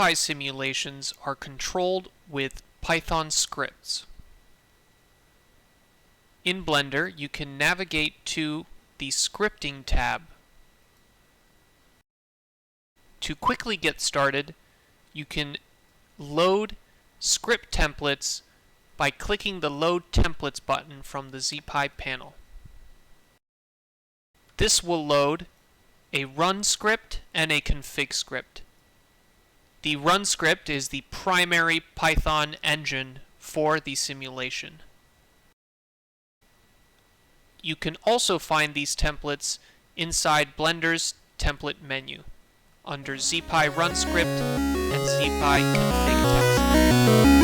ZPy simulations are controlled with Python scripts. In Blender, you can navigate to the Scripting tab. To quickly get started, you can load script templates by clicking the Load Templates button from the ZPy panel. This will load a run script and a config script. The run script is the primary Python engine for the simulation. You can also find these templates inside Blender's template menu under ZPy run script and ZPy config text.